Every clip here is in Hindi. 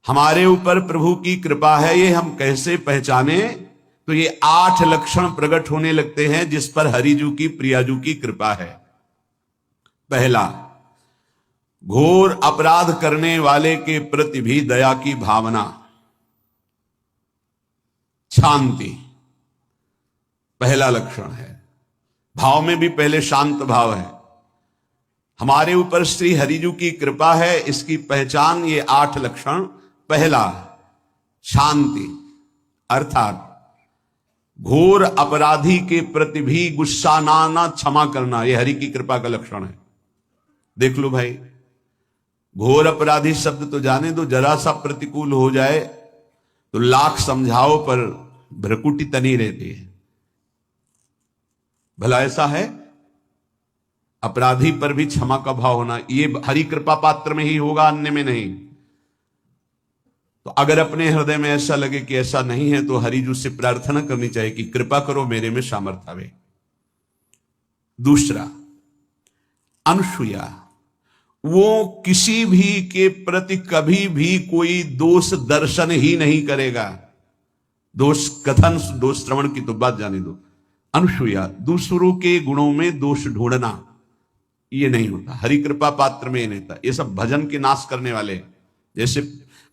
हमारे ऊपर प्रभु की कृपा है ये हम कैसे पहचाने? तो ये 8 लक्षण प्रकट होने लगते हैं जिस पर हरिजू की प्रियाजू की कृपा है। पहला, घोर अपराध करने वाले के प्रति भी दया की भावना, शांति पहला लक्षण है। भाव में भी पहले शांत भाव है। हमारे ऊपर श्री हरिजू की कृपा है, इसकी पहचान ये 8 लक्षण। पहला, शांति, अर्थात घोर अपराधी के प्रति भी गुस्सा ना आना, क्षमा करना, यह हरि की कृपा का लक्षण है। देख लो भाई, घोर अपराधी शब्द तो जाने दो, जरा सा प्रतिकूल हो जाए तो लाख समझाओ पर भ्रकुटी तनी रहती है। भला ऐसा है? अपराधी पर भी क्षमा का भाव होना, ये हरि कृपा पात्र में ही होगा, अन्य में नहीं। तो अगर अपने हृदय में ऐसा लगे कि ऐसा नहीं है तो हरिजू से प्रार्थना करनी चाहिए कि कृपा करो, मेरे में सामर्थ्य आवे। दूसरा, अनुसूया, वो किसी भी के प्रति कभी भी कोई दोष दर्शन ही नहीं करेगा। दोष कथन, दोष श्रवण की तो बात जाने दो। अनुसूया, दूसरों के गुणों में दोष ढूंढना, ये नहीं होता। हरि कृपा पात्र में ये नहीं होता। ये सब भजन के नाश करने वाले। जैसे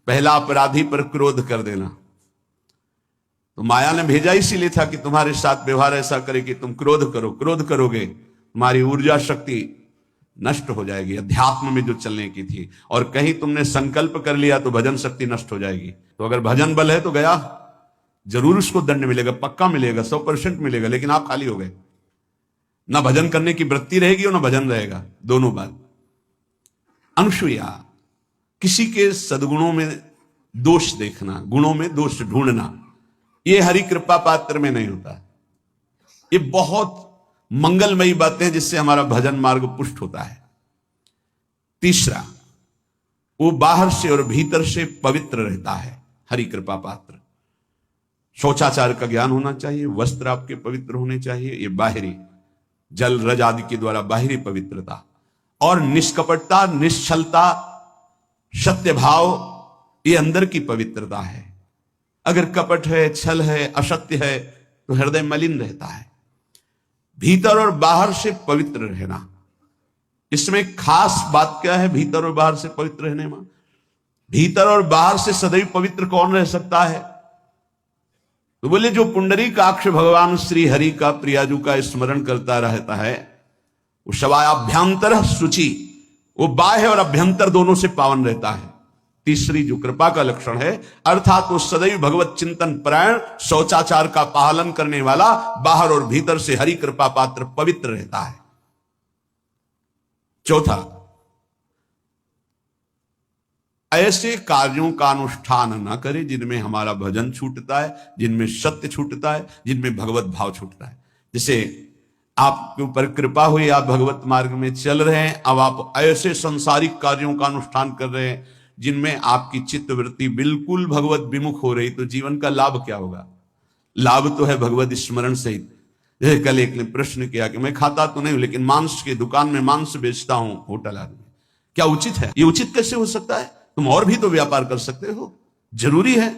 पहला अपराधी पर क्रोध कर देना, तो माया ने भेजा इसीलिए था कि तुम्हारे साथ व्यवहार ऐसा करे कि तुम क्रोध करो। क्रोध करोगे तुम्हारी ऊर्जा शक्ति नष्ट हो जाएगी, अध्यात्म में जो चलने की थी। और कहीं तुमने संकल्प कर लिया तो भजन शक्ति नष्ट हो जाएगी। तो अगर भजन बल है तो गया, जरूर उसको दंड मिलेगा, पक्का मिलेगा, 100% मिलेगा, लेकिन आप खाली हो गए। ना भजन करने की वृत्ति रहेगी और ना भजन रहेगा, दोनों बात। अनुसूया, किसी के सद्गुणों में दोष देखना, गुणों में दोष ढूंढना, यह हरि कृपा पात्र में नहीं होता। ये बहुत मंगलमयी बातें हैं जिससे हमारा भजन मार्ग पुष्ट होता है। तीसरा, वो बाहर से और भीतर से पवित्र रहता है, हरि कृपा पात्र। शौचाचार का ज्ञान होना चाहिए, वस्त्र आपके पवित्र होने चाहिए, ये बाहरी, जल रज आदि के द्वारा बाहरी पवित्रता। और निष्कपटता, निश्चलता, सत्य भाव, ये अंदर की पवित्रता है। अगर कपट है, छल है, असत्य है तो हृदय मलिन रहता है। भीतर और बाहर से पवित्र रहना, इसमें खास बात क्या है? भीतर और बाहर से पवित्र रहने में, भीतर और बाहर से सदैव पवित्र कौन रह सकता है? तो बोले जो पुंडरीकाक्ष भगवान श्री हरि का, प्रियाजू का स्मरण करता रहता है, वो शवाभ्यंतर शुचि, वो बाह्य और अभ्यंतर दोनों से पावन रहता है। तीसरी जो कृपा का लक्षण है, अर्थात वो सदैव भगवत चिंतन परायण, शौचाचार का पालन करने वाला, बाहर और भीतर से हरि कृपा पात्र पवित्र रहता है। चौथा, ऐसे कार्यों का अनुष्ठान न करे जिनमें हमारा भजन छूटता है, जिनमें सत्य छूटता है, जिनमें भगवत भाव छूटता है। जैसे आपके ऊपर कृपा हुई, आप भगवत मार्ग में चल रहे हैं, अब आप ऐसे संसारिक कार्यों का अनुष्ठान कर रहे हैं जिनमें आपकी चित्तवृत्ति बिल्कुल भगवत विमुख हो रही, तो जीवन का लाभ क्या होगा? लाभ तो है भगवत स्मरण सहित। कल एक ने प्रश्न किया कि मैं खाता तो नहीं हूं लेकिन मांस की दुकान में मांस बेचता हूं, होटल आदमी, क्या उचित है? ये उचित कैसे हो सकता है? तुम और भी तो व्यापार कर सकते हो। जरूरी है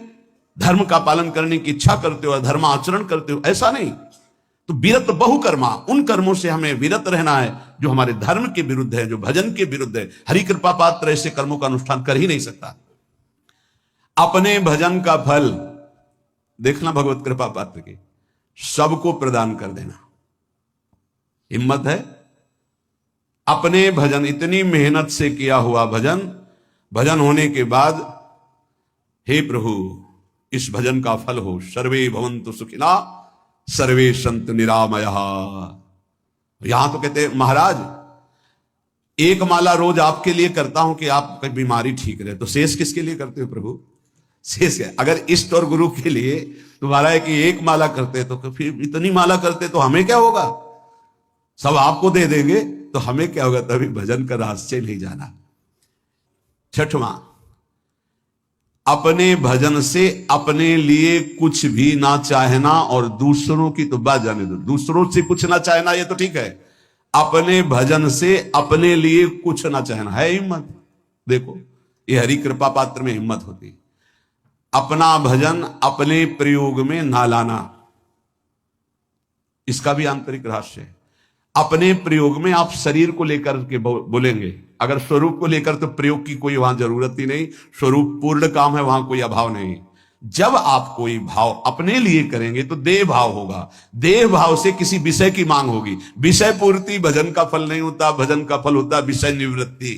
धर्म का पालन करने की इच्छा करते हो, धर्म आचरण करते हो, ऐसा नहीं। तो विरत बहुकर्मा, उन कर्मों से हमें विरत रहना है जो हमारे धर्म के विरुद्ध है, जो भजन के विरुद्ध है। हरि कृपा पात्र ऐसे कर्मों का अनुष्ठान कर ही नहीं सकता। अपने भजन का फल देखना भगवत कृपा पात्र की, सबको प्रदान कर देना। हिम्मत है? अपने भजन, इतनी मेहनत से किया हुआ भजन, भजन होने के बाद, हे प्रभु इस भजन का फल हो, सर्वे भवन्तु सुखिना सर्वे सन्तु निरामयः। यहां तो कहते हैं महाराज एक माला रोज आपके लिए करता हूं कि आपकी बीमारी ठीक रहे, तो शेष किसके लिए करते हो प्रभु? शेष है अगर इष्ट और गुरु के लिए तुम्हारा है कि एक माला करते तो फिर इतनी माला करते तो हमें क्या होगा? सब आपको दे देंगे तो हमें क्या होगा? तभी भजन का रहस्य नहीं जाना। छठवां, अपने भजन से अपने लिए कुछ भी ना चाहना, और दूसरों की तो बात जाने दो, दूसरों से कुछ ना चाहना ये तो ठीक है, अपने भजन से अपने लिए कुछ ना चाहना है हिम्मत। देखो ये हरि कृपा पात्र में हिम्मत होती है। अपना भजन अपने प्रयोग में ना लाना, इसका भी आंतरिक रहस्य है। अपने प्रयोग में आप शरीर को लेकर के बोलेंगे, अगर स्वरूप को लेकर तो प्रयोग की कोई वहां जरूरत ही नहीं, स्वरूप पूर्ण काम है, वहां कोई अभाव नहीं। जब आप कोई भाव अपने लिए करेंगे तो देह भाव होगा, देह भाव से किसी विषय की मांग होगी। विषय पूर्ति भजन का फल नहीं होता, भजन का फल होता विषय निवृत्ति।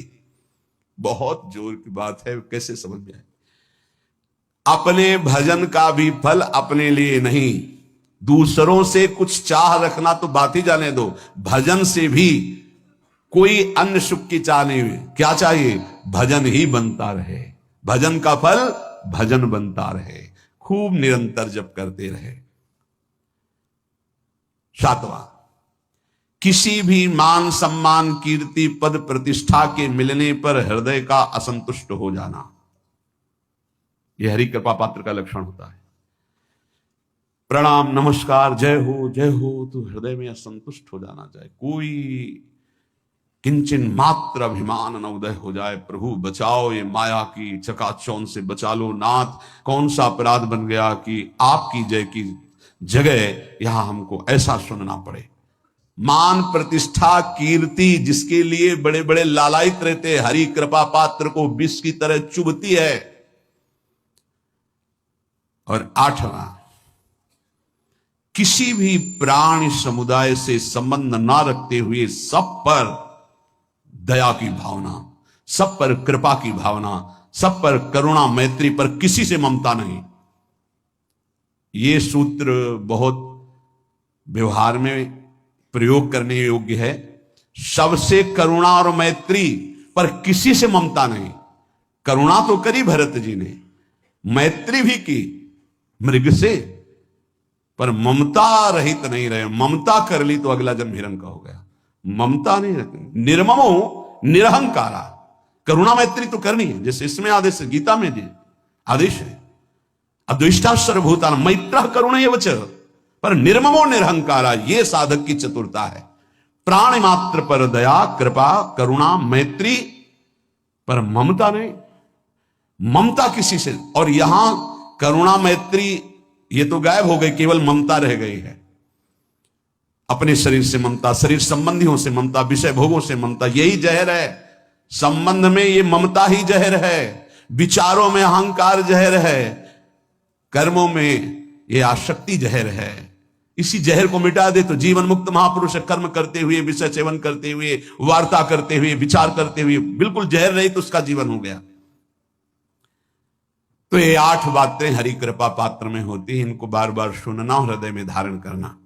बहुत जोर की बात है, कैसे समझ में आए? अपने भजन का भी फल अपने लिए नहीं, दूसरों से कुछ चाह रखना तो बात ही जाने दो, भजन से भी कोई अन्य सुख की चाह नहीं हुई। क्या चाहिए? भजन ही बनता रहे, भजन का फल भजन बनता रहे, खूब निरंतर जप करते रहे। 7वां, किसी भी मान सम्मान कीर्ति पद प्रतिष्ठा के मिलने पर हृदय का असंतुष्ट हो जाना, यह हरि कृपा पात्र का लक्षण होता है। प्रणाम नमस्कार जय हो तो हृदय में असंतुष्ट हो जाना चाहिए, कोई किंचन मात्र अभिमान न उदय हो जाए। प्रभु बचाओ, ये माया की चकाचौंध से बचा लो नाथ, कौन सा अपराध बन गया कि आपकी जय की जगह यहां हमको ऐसा सुनना पड़े। मान प्रतिष्ठा कीर्ति जिसके लिए बड़े बड़े लालायित रहते, हरि कृपा पात्र को विष की तरह चुभती है। और 8वां, किसी भी प्राणी समुदाय से संबंध ना रखते हुए सब पर दया की भावना, सब पर कृपा की भावना, सब पर करुणा मैत्री पर किसी से ममता नहीं। ये सूत्र बहुत व्यवहार में प्रयोग करने योग्य है। सबसे करुणा और मैत्री पर किसी से ममता नहीं। करुणा तो करी भरत जी ने, मैत्री भी की मृग से, पर ममता रहित नहीं रहे। ममता कर ली तो अगला जन्म हिरण का हो गया, ममता नहीं रखनी। निर्ममो निरहंकारा, करुणा मैत्री तो करनी है, जैसे इसमें आदेश है, गीता में भी आदेश है, अद्वेष्टा सर्वभूतानां मैत्रः करुणैव च, पर निर्ममो निरहंकारा, ये साधक की चतुरता है। प्राणी मात्र पर दया कृपा करुणा मैत्री, पर ममता नहीं, ममता किसी से। और यहां करुणा मैत्री ये तो गायब हो गई, केवल ममता रह गई है। अपने शरीर से ममता, शरीर संबंधियों से ममता, विषय भोगों से ममता, यही जहर है। संबंध में ये ममता ही जहर है, विचारों में अहंकार जहर है, कर्मों में ये आसक्ति जहर है। इसी जहर को मिटा दे तो जीवन मुक्त महापुरुष कर्म करते हुए, विषय सेवन करते हुए, वार्ता करते हुए, विचार करते हुए, बिल्कुल जहर रही तो उसका जीवन हो गया। तो ये 8 बातें हरि कृपा पात्र में होती हैं, इनको बार बार सुनना, हृदय में धारण करना।